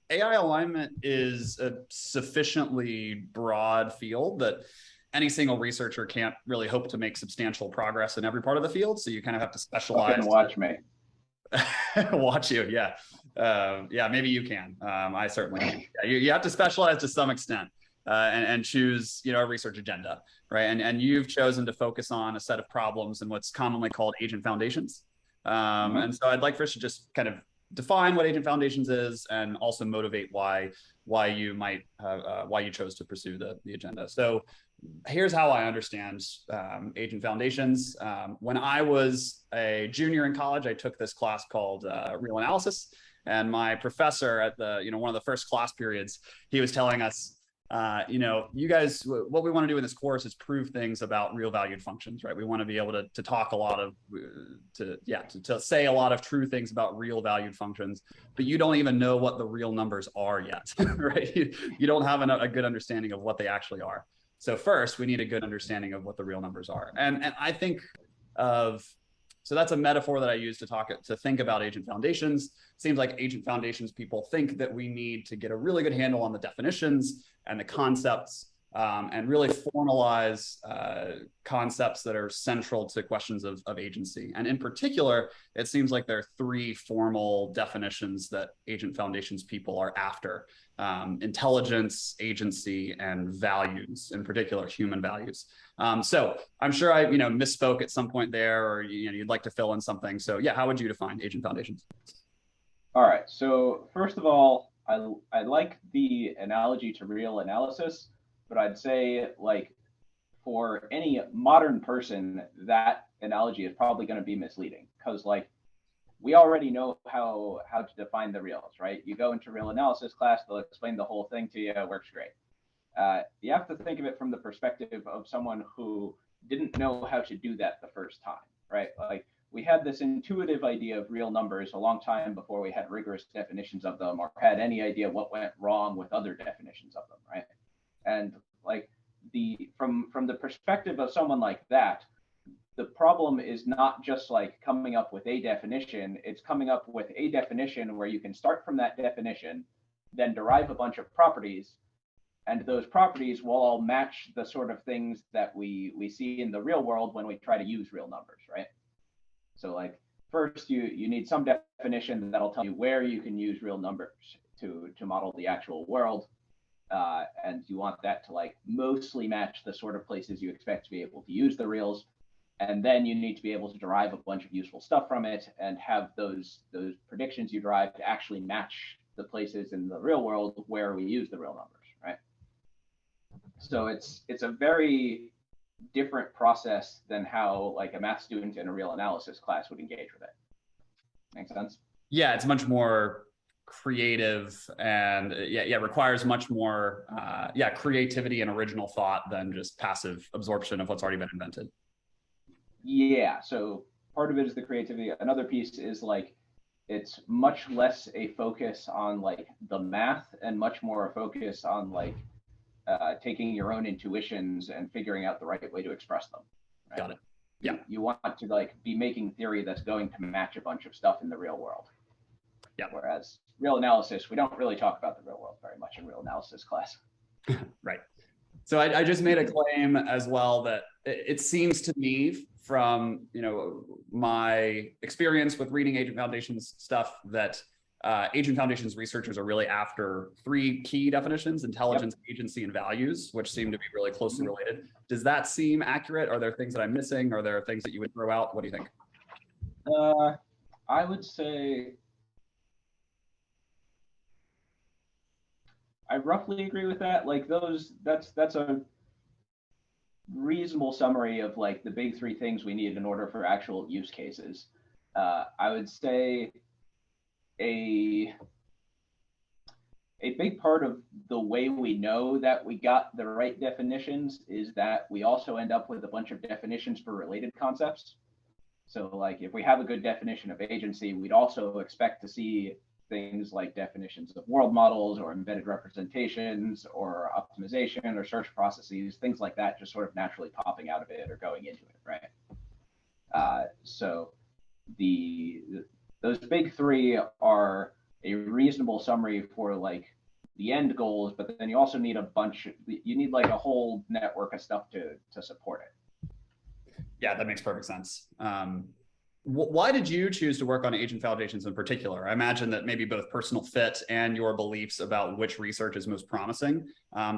AI alignment is a sufficiently broad field that any single researcher can't really hope to make substantial progress in every part of the field. So you kind of have to Fucking specialize. watch me. Watch you, yeah. Yeah, maybe you can. I certainly can. Yeah, you have to specialize to some extent and choose, a research agenda, right? And you've chosen to focus on a set of problems in what's commonly called agent foundations. And so I'd like for us to just kind of define what agent foundations is and also motivate why you might why you chose to pursue the agenda. So here's how I understand agent foundations. When I was a junior in college, I took this class called real analysis, and my professor at the one of the first class periods, he was telling us, you guys, what we want to do in this course is prove things about real valued functions, right? We want to be able to talk a lot of, to say a lot of true things about real valued functions, but you don't even know what the real numbers are yet, right? You don't have a good understanding of what they actually are. So first, we need a good understanding of what the real numbers are. And I think so that's a metaphor that I use to think about agent foundations. It seems like agent foundations people think that we need to get a really good handle on the definitions and the concepts and really formalize concepts that are central to questions of agency. And in particular, it seems like there are three formal definitions that agent foundations people are after: intelligence, agency, and values, in particular, human values. So I'm sure I misspoke at some point there, or you'd like to fill in something. So yeah, how would you define agent foundations? All right. So first of all, I like the analogy to real analysis, but I'd say like for any modern person, that analogy is probably going to be misleading because like we already know how to define the reals, right? You go into real analysis class, they'll explain the whole thing to you. It works great. You have to think of it from the perspective of someone who didn't know how to do that the first time, right? Like we had this intuitive idea of real numbers a long time before we had rigorous definitions of them or had any idea what went wrong with other definitions of them, right? And like from the perspective of someone like that, the problem is not just like coming up with a definition, it's coming up with a definition where you can start from that definition, then derive a bunch of properties, and those properties will all match the sort of things that we see in the real world when we try to use real numbers, right? So like first you need some definition that'll tell you where you can use real numbers to model the actual world. And you want that to like mostly match the sort of places you expect to be able to use the reals. And then you need to be able to derive a bunch of useful stuff from it and have those predictions you derive to actually match the places in the real world where we use the real numbers, right? So it's a very different process than how like a math student in a real analysis class would engage with it. Make sense? Yeah, it's much more creative and requires much more creativity and original thought than just passive absorption of what's already been invented. Yeah, so part of it is the creativity. Another piece is like it's much less a focus on like the math and much more a focus on like taking your own intuitions and figuring out the right way to express them. Right? Got it. Yeah. You want to like be making theory that's going to match a bunch of stuff in the real world. Yeah. Whereas real analysis, we don't really talk about the real world very much in real analysis class. Right. So I just made a claim as well that it seems to me from my experience with reading Agent Foundations stuff that Agent Foundations researchers are really after three key definitions: intelligence, agency, and values, which seem to be really closely related. Does that seem accurate? Are there things that I'm missing? Are there things that you would throw out? What do you think? I would say I roughly agree with that. Like that's a reasonable summary of like the big three things we need in order for actual use cases. I would say a big part of the way we know that we got the right definitions is that we also end up with a bunch of definitions for related concepts. So like if we have a good definition of agency, we'd also expect to see things like definitions of world models or embedded representations or optimization or search processes, things like that, just sort of naturally popping out of it or going into it, right? So those big three are a reasonable summary for like the end goals, but then you also need you need like a whole network of stuff to support it. Yeah, that makes perfect sense. Why did you choose to work on agent validations in particular? I imagine that maybe both personal fit and your beliefs about which research is most promising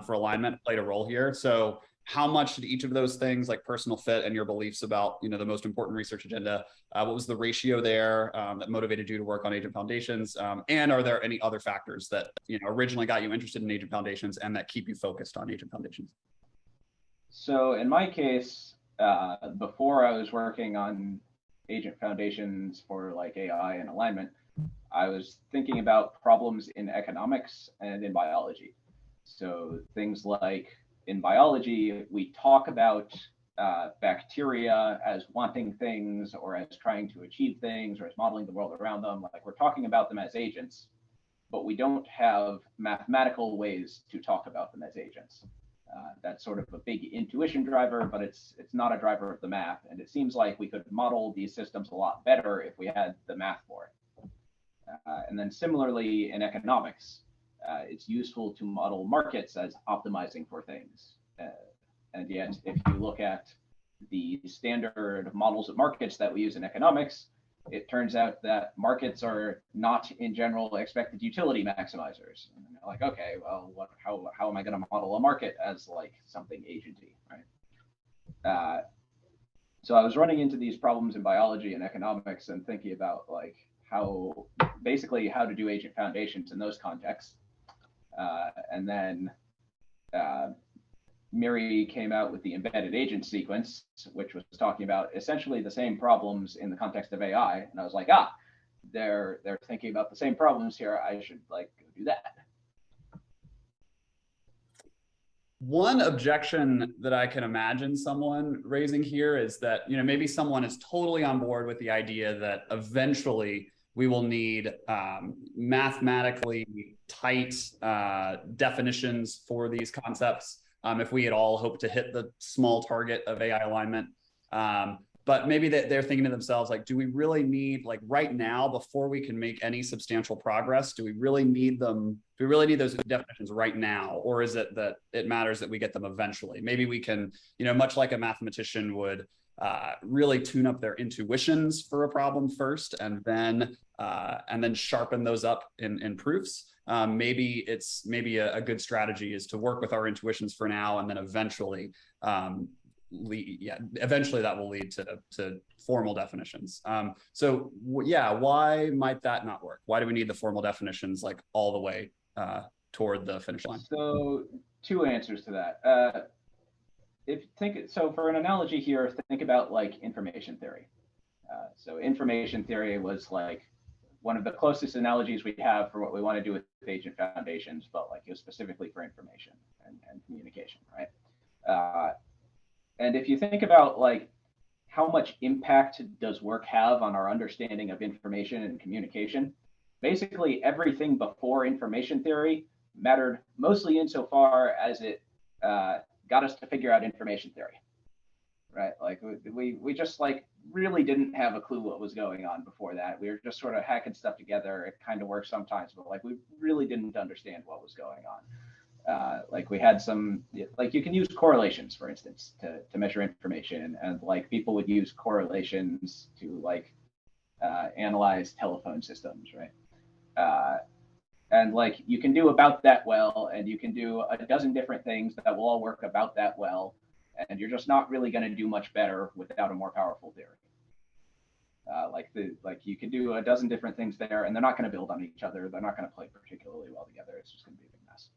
for alignment played a role here. So how much did each of those things, like personal fit and your beliefs about the most important research agenda, what was the ratio there that motivated you to work on agent foundations? And are there any other factors that originally got you interested in agent foundations and that keep you focused on agent foundations? So in my case, before I was working on agent foundations for like AI and alignment, I was thinking about problems in economics and in biology. So things like in biology, we talk about bacteria as wanting things or as trying to achieve things or as modeling the world around them. Like we're talking about them as agents, but we don't have mathematical ways to talk about them as agents. That's sort of a big intuition driver, but it's not a driver of the math. And it seems like we could model these systems a lot better if we had the math for it. And then similarly in economics, it's useful to model markets as optimizing for things. And yet, if you look at the standard models of markets that we use in economics, it turns out that markets are not in general expected utility maximizers. And they're like, okay, well, how am I going to model a market as like something agency, right? So I was running into these problems in biology and economics and thinking about like how to do agent foundations in those contexts. And then Miri came out with the embedded agent sequence, which was talking about essentially the same problems in the context of AI. And I was like, they're thinking about the same problems here. I should like do that. One objection that I can imagine someone raising here is that maybe someone is totally on board with the idea that eventually we will need mathematically tight definitions for these concepts if we at all hope to hit the small target of AI alignment. But maybe they're thinking to themselves, like, do we really need, like right now, before we can make any substantial progress, do we really need them? Do we really need those definitions right now? Or is it that it matters that we get them eventually? Maybe we can, much like a mathematician would really tune up their intuitions for a problem first and then sharpen those up in proofs. Maybe a good strategy is to work with our intuitions for now, and then eventually that will lead to formal definitions. Why might that not work? Why do we need the formal definitions like all the way toward the finish line? So two answers to that. So for an analogy here, think about like information theory. So information theory was like one of the closest analogies we have for what we want to do with agent foundations, but like it was specifically for information and communication, right? And if you think about like how much impact does work have on our understanding of information and communication, basically everything before information theory mattered mostly insofar as it got us to figure out information theory, right? Like we just like really didn't have a clue what was going on before that. We were just sort of hacking stuff together. It kind of worked sometimes, but like we really didn't understand what was going on. Like we had some, like you can use correlations, for instance, to measure information, and like people would use correlations to like analyze telephone systems, right? And like you can do about that well, and you can do a dozen different things that will all work about that well, and you're just not really going to do much better without a more powerful theory. Like you can do a dozen different things there, and they're not going to build on each other. They're not going to play particularly well together. It's just going to be a big mess.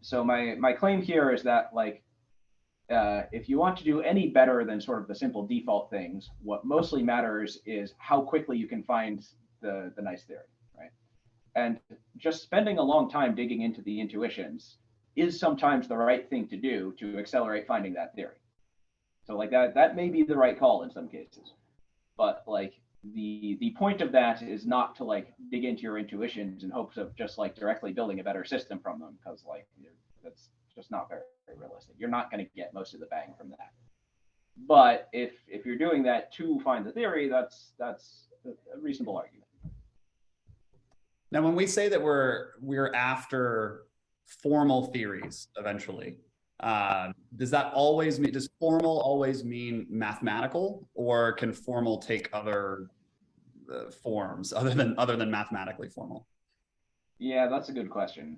So my claim here is that like if you want to do any better than sort of the simple default things, what mostly matters is how quickly you can find the nice theory, right? And just spending a long time digging into the intuitions is sometimes the right thing to do to accelerate finding that theory. So like that may be the right call in some cases, but like the point of that is not to like dig into your intuitions in hopes of just like directly building a better system from them, because like that's just not very, very realistic. You're not going to get most of the bang from that. But if you're doing that to find the theory, that's a reasonable argument. Now, when we say that we're after formal theories eventually, does that always mean, does formal always mean mathematical, or can formal take other forms other than mathematically formal? Yeah, that's a good question.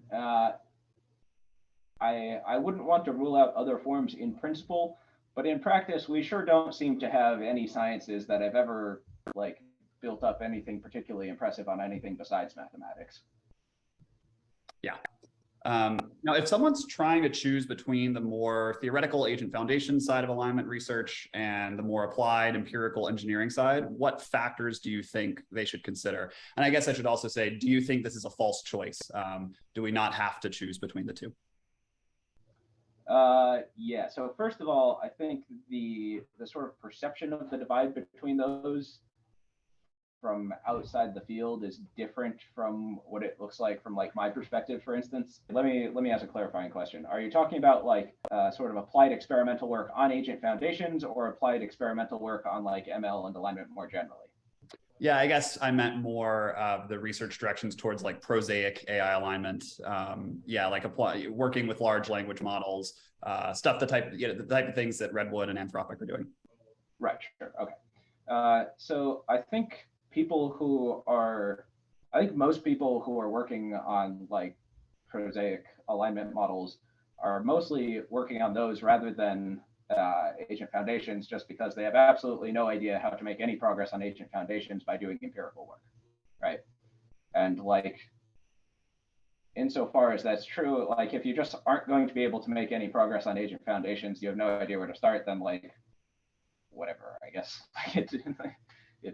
I wouldn't want to rule out other forms in principle, but in practice, we sure don't seem to have any sciences that have ever like built up anything particularly impressive on anything besides mathematics. Yeah. Now, if someone's trying to choose between the more theoretical agent foundation side of alignment research and the more applied empirical engineering side, what factors do you think they should consider? And I guess I should also say, do you think this is a false choice? Do we not have to choose between the two? Yeah. So first of all, I think the sort of perception of the divide between those from outside the field is different from what it looks like from like my perspective, for instance. Let me ask a clarifying question. Are you talking about like sort of applied experimental work on agent foundations, or applied experimental work on like ML and alignment more generally? Yeah, I guess I meant more the research directions towards like prosaic AI alignment. Yeah, like working with large language models, stuff, the type of things that Redwood and Anthropic are doing. Right. Sure. Okay. So I think most people who are working on like prosaic alignment models are mostly working on those rather than agent foundations, just because they have absolutely no idea how to make any progress on agent foundations by doing empirical work, right? And like, insofar as that's true, like if you just aren't going to be able to make any progress on agent foundations, you have no idea where to start, then like, whatever, I guess.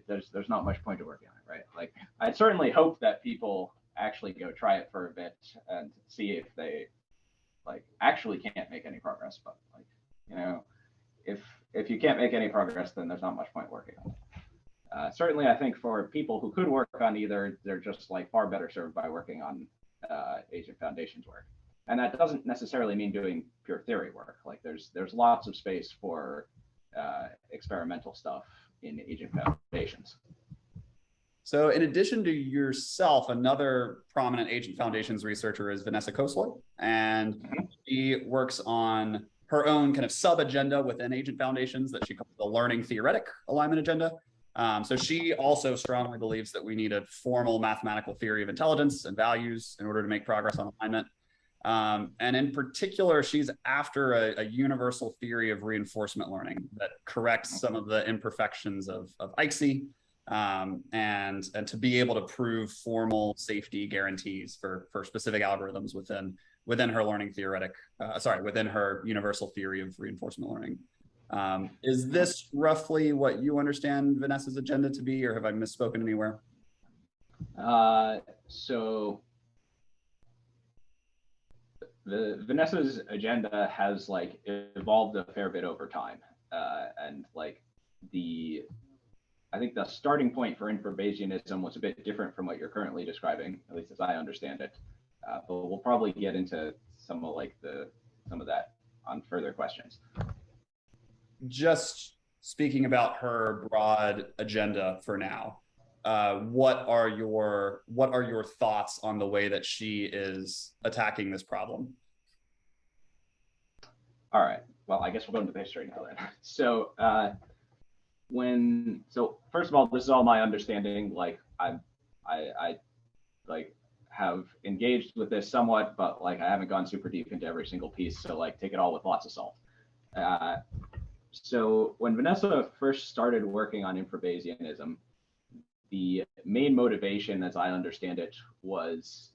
There's not much point to working on it, right? Like, I'd certainly hope that people actually go try it for a bit and see if they like actually can't make any progress. But like, you know, if you can't make any progress, then there's not much point working on it. Certainly, I think for people who could work on either, they're just like far better served by working on agent foundations work. And that doesn't necessarily mean doing pure theory work. Like there's lots of space for experimental stuff in agent foundations. So in addition to yourself, another prominent agent foundations researcher is Vanessa Coastler, and she works on her own kind of sub-agenda within agent foundations that she calls the learning theoretic alignment agenda. So she also strongly believes that we need a formal mathematical theory of intelligence and values in order to make progress on alignment. And in particular, she's after a universal theory of reinforcement learning that corrects some of the imperfections of ICSE, and to be able to prove formal safety guarantees for specific algorithms within her learning theoretic, within her universal theory of reinforcement learning. Is this roughly what you understand Vanessa's agenda to be, or have I misspoken anywhere? So Vanessa's agenda has like evolved a fair bit over time, and like I think the starting point for infrabayesianism was a bit different from what you're currently describing, at least as I understand it. But we'll probably get into some of that on further questions. Just speaking about her broad agenda for now, what are your thoughts on the way that she is attacking this problem? All right. Well, I guess we'll go into the history now then. So first of all, this is all my understanding. Like I like have engaged with this somewhat, but like I haven't gone super deep into every single piece. So like take it all with lots of salt. So when Vanessa first started working on infrabayesianism, the main motivation, as I understand it, was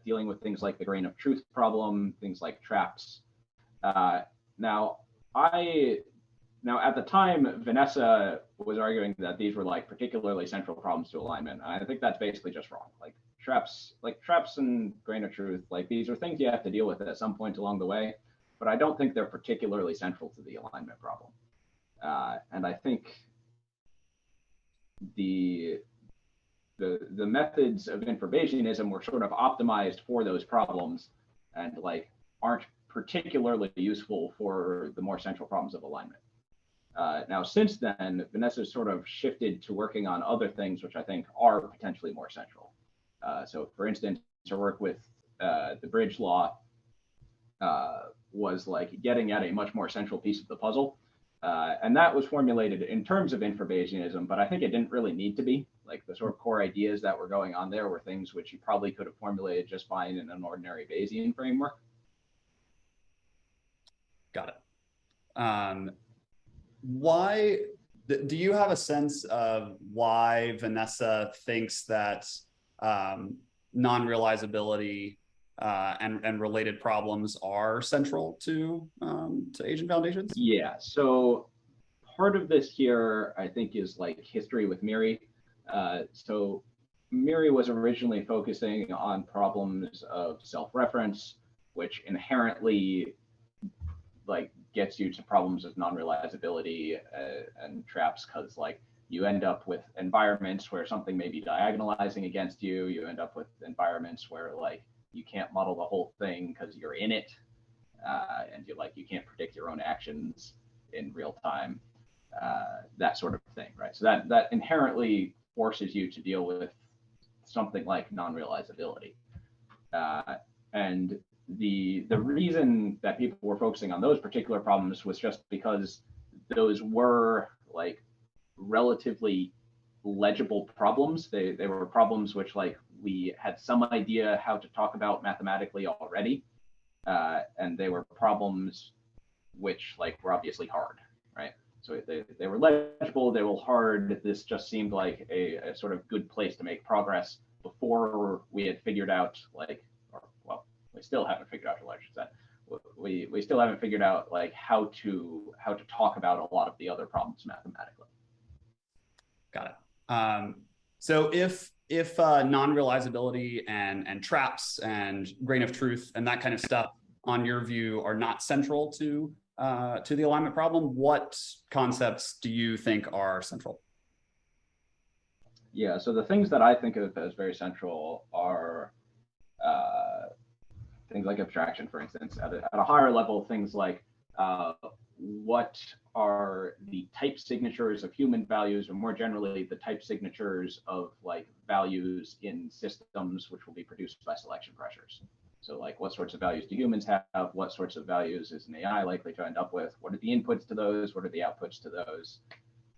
dealing with things like the grain of truth problem, things like traps. Now at the time, Vanessa was arguing that these were like particularly central problems to alignment. I think that's basically just wrong. Like traps and grain of truth, like these are things you have to deal with at some point along the way, but I don't think they're particularly central to the alignment problem. And I think the methods of infrabayesianism were sort of optimized for those problems and like aren't particularly useful for the more central problems of alignment. Now, since then, Vanessa's sort of shifted to working on other things, which I think are potentially more central. So for instance, our work with the bridge law was like getting at a much more central piece of the puzzle. And that was formulated in terms of infrabayesianism, but I think it didn't really need to be. Like the sort of core ideas that were going on there were things which you probably could have formulated just fine in an ordinary Bayesian framework. Got it. Why do you have a sense of why Vanessa thinks that non-realizability and related problems are central to agent foundations? Yeah. So part of this here, I think, is like history with Miri. So Miri was originally focusing on problems of self-reference, which inherently like gets you to problems of non-realizability and traps, because like you end up with environments where something may be diagonalizing against you. You end up with environments where like you can't model the whole thing because you're in it, and you can't predict your own actions in real time, that sort of thing, right? So that inherently forces you to deal with something like non-realizability, and the reason that people were focusing on those particular problems was just because those were like relatively legible problems. They were problems which like we had some idea how to talk about mathematically already, and they were problems which like were obviously hard, right? So they were legible, they were hard. This just seemed like a sort of good place to make progress before we had figured out like, or well, we still haven't figured out to a large extent. We still haven't figured out like how to talk about a lot of the other problems mathematically. Got it. So if non-realizability and traps and grain of truth and that kind of stuff, on your view, are not central to the alignment problem, what concepts do you think are central? Yeah, so the things that I think of as very central are things like abstraction, for instance. At a higher level, things like what are the type signatures of human values, or more generally, the type signatures of like values in systems which will be produced by selection pressures. So like what sorts of values do humans have? What sorts of values is an AI likely to end up with? What are the inputs to those? What are the outputs to those?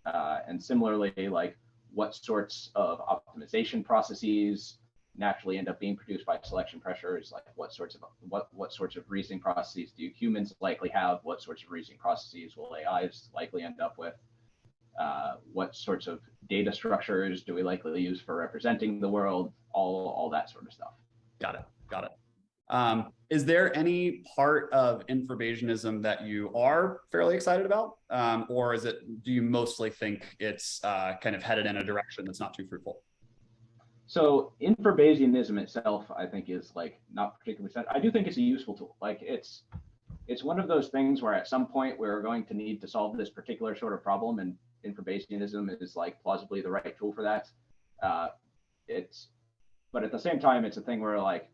And similarly, like what sorts of optimization processes naturally end up being produced by selection pressures? Like what sorts of reasoning processes do humans likely have? What sorts of reasoning processes will AIs likely end up with? What sorts of data structures do we likely use for representing the world? All that sort of stuff. Got it. Is there any part of infrabayesianism that you are fairly excited about? Or do you mostly think it's kind of headed in a direction that's not too fruitful? So infrabayesianism itself, I think, is like not particularly set. I do think it's a useful tool. Like it's one of those things where at some point we're going to need to solve this particular sort of problem, and infrabayesianism is like plausibly the right tool for that. But at the same time, it's a thing where like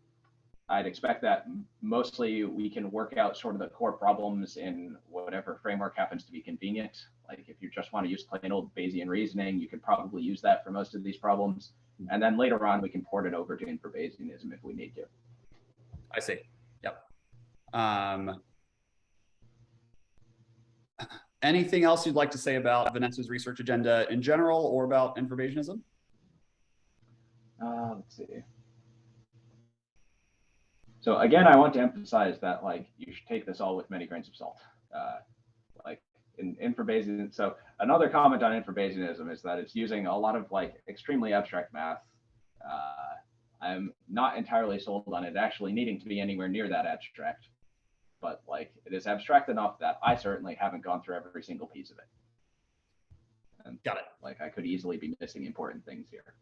I'd expect that mostly we can work out sort of the core problems in whatever framework happens to be convenient. Like if you just want to use plain old Bayesian reasoning, you can probably use that for most of these problems. And then later on, we can port it over to infrabayesianism if we need to. I see. Yep. Anything else you'd like to say about Vanessa's research agenda in general, or about infrabayesianism? Let's see. So again, I want to emphasize that like you should take this all with many grains of salt. Like in infrabayesianism. So another comment on infrabayesianism is that it's using a lot of like extremely abstract math. I'm not entirely sold on it actually needing to be anywhere near that abstract, but like it is abstract enough that I certainly haven't gone through every single piece of it. And Got it. like I could easily be missing important things here.